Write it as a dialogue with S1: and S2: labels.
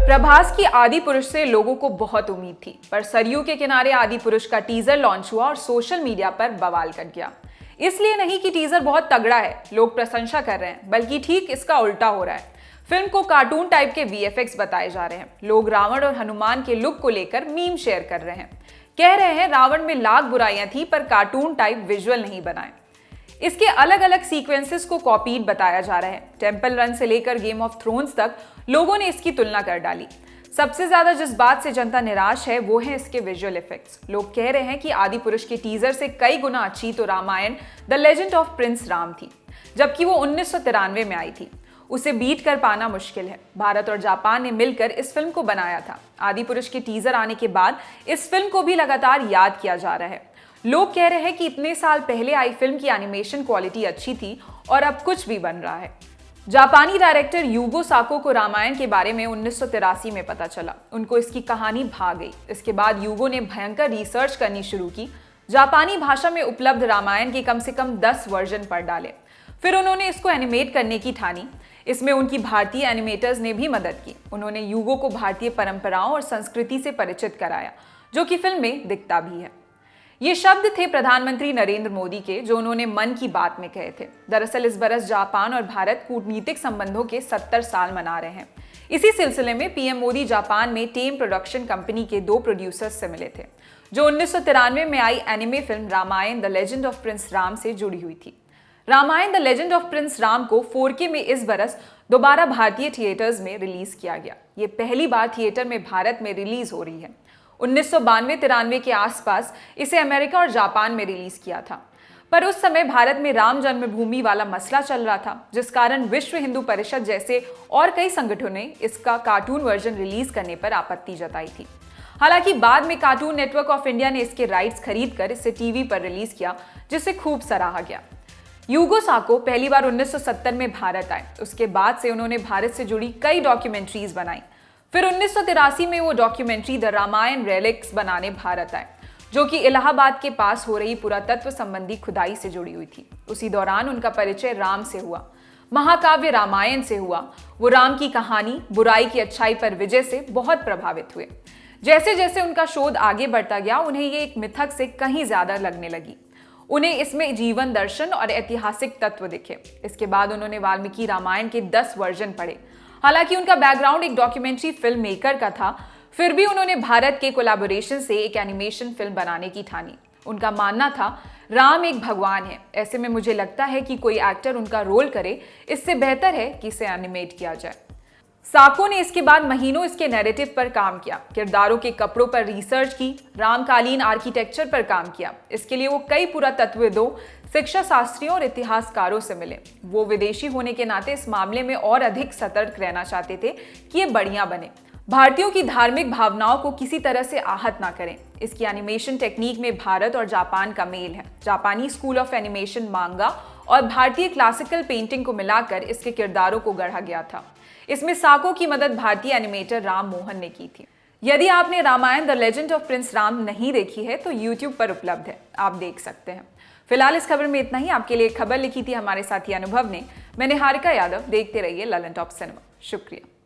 S1: प्रभास की आदि पुरुष से लोगों को बहुत उम्मीद थी, पर सरयू के किनारे आदि पुरुष का टीजर लॉन्च हुआ और सोशल मीडिया पर बवाल कर गया। इसलिए नहीं कि टीजर बहुत तगड़ा है, लोग प्रशंसा कर रहे हैं, बल्कि ठीक इसका उल्टा हो रहा है। फिल्म को कार्टून टाइप के वीएफएक्स बताए जा रहे हैं। लोग रावण और हनुमान के लुक को लेकर मीम शेयर कर रहे हैं। कह रहे हैं रावण में लाख बुराइयां थी, पर कार्टून टाइप विजुअल नहीं बनाए। इसके अलग अलग सीक्वेंसेस को कॉपीड बताया जा रहा है। टेंपल रन से लेकर गेम ऑफ थ्रोन्स तक लोगों ने इसकी तुलना कर डाली। सबसे ज्यादा जिस बात से जनता निराश है वो है इसके विजुअल इफेक्ट्स। लोग कह रहे हैं कि आदि पुरुष के टीजर से कई गुना अच्छी तो Ramayan the legend of prince Ram थी, जबकि वो 1993 में आई थी। उसे बीट कर पाना मुश्किल है। भारत और जापान ने मिलकर इस फिल्म को बनाया था। आदि पुरुष के टीजर आने के बाद इस फिल्म को भी लगातार याद किया जा रहा है। लोग कह रहे हैं कि इतने साल पहले आई फिल्म की एनिमेशन क्वालिटी अच्छी थी और अब कुछ भी बन रहा है। जापानी डायरेक्टर यूगो साको को रामायण के बारे में 1983 में पता चला। उनको इसकी कहानी भा गई। इसके बाद यूगो ने भयंकर रिसर्च करनी शुरू की। जापानी भाषा में उपलब्ध रामायण के कम से कम 10 वर्जन पढ़ डाले। फिर उन्होंने इसको एनिमेट करने की ठानी। इसमें उनकी भारतीय एनिमेटर्स ने भी मदद की। उन्होंने यूगो को भारतीय परंपराओं और संस्कृति से परिचित कराया, जो कि फिल्म में दिखता भी है। ये शब्द थे प्रधानमंत्री नरेंद्र मोदी के, जो उन्होंने मन की बात में कहे थे। दरअसल इस बरस जापान और भारत कूटनीतिक संबंधों के 70 साल मना रहे हैं। इसी सिलसिले में पीएम मोदी जापान में टेम प्रोडक्शन कंपनी के 2 प्रोड्यूसर्स से मिले थे, जो 1993 में आई anime film Ramayana the legend of prince Ram से जुड़ी हुई थी। Ramayana the legend of prince Ram को 4K में इस बरस दोबारा भारतीय थिएटर्स में रिलीज किया गया। ये पहली बार थिएटर में भारत में रिलीज हो रही है। 1992-93 के आसपास इसे अमेरिका और जापान में रिलीज किया था, पर उस समय भारत में राम जन्मभूमि वाला मसला चल रहा था, जिस कारण विश्व हिंदू परिषद जैसे और कई संगठनों ने इसका कार्टून वर्जन रिलीज करने पर आपत्ति जताई थी। हालांकि बाद में कार्टून नेटवर्क ऑफ इंडिया ने इसके राइट्स खरीदकर इसे टीवी पर रिलीज किया, जिसे खूब सराहा गया। यूगो साको पहली बार 1970 में भारत आए। उसके बाद से उन्होंने भारत से जुड़ी कई डॉक्यूमेंट्रीज बनाई। फिर 1983 में वो डॉक्यूमेंट्री द रामायण रेलिक्स बनाने भारत आए, जो कि इलाहाबाद के पास हो रही पुरातत्व संबंधी खुदाई से जुड़ी हुई थी। उसी दौरान उनका परिचय राम से हुआ, महाकाव्य रामायण से हुआ। वो राम की कहानी, बुराई की अच्छाई पर विजय से बहुत प्रभावित हुए। जैसे जैसे उनका शोध आगे बढ़ता गया, उन्हें ये एक मिथक से कहीं ज्यादा लगने लगी। उन्हें इसमें जीवन दर्शन और ऐतिहासिक तत्व दिखे। इसके बाद उन्होंने वाल्मीकि रामायण के 10 वर्जन पढ़े। हालांकि उनका बैकग्राउंड एक डॉक्यूमेंट्री फिल्म मेकर का था, फिर भी उन्होंने भारत के कोलैबोरेशन से एक एनिमेशन फिल्म बनाने की ठानी। उनका मानना था राम एक भगवान है, ऐसे में मुझे लगता है कि कोई एक्टर उनका रोल करे, इससे बेहतर है कि इसे एनिमेट किया जाए। साको ने इसके बाद महीनों इसके नैरेटिव पर काम किया, किरदारों के कपड़ों पर रिसर्च की, रामकालीन आर्किटेक्चर पर काम किया। इसके लिए वो कई पुरातत्वविदों, शिक्षा शास्त्रियों और इतिहासकारों से मिले। वो विदेशी होने के नाते इस मामले में और अधिक सतर्क रहना चाहते थे कि ये बढ़िया बने, भारतीयों की धार्मिक भावनाओं को किसी तरह से आहत ना करें। इसकी एनिमेशन टेक्निक में भारत और जापान का मेल है। जापानी स्कूल ऑफ एनिमेशन मांगा और भारतीय क्लासिकल पेंटिंग को मिलाकर इसके किरदारों को गढ़ा गया था। इसमें साको की मदद भारतीय एनिमेटर राम मोहन ने की थी। यदि आपने Ramayan the legend of prince Ram नहीं देखी है तो YouTube पर उपलब्ध है, आप देख सकते हैं। फिलहाल इस खबर में इतना ही। आपके लिए खबर लिखी थी हमारे साथी अनुभव ने। मैं निहारिका यादव। देखते रहिए ललन टॉप सिनेमा। शुक्रिया।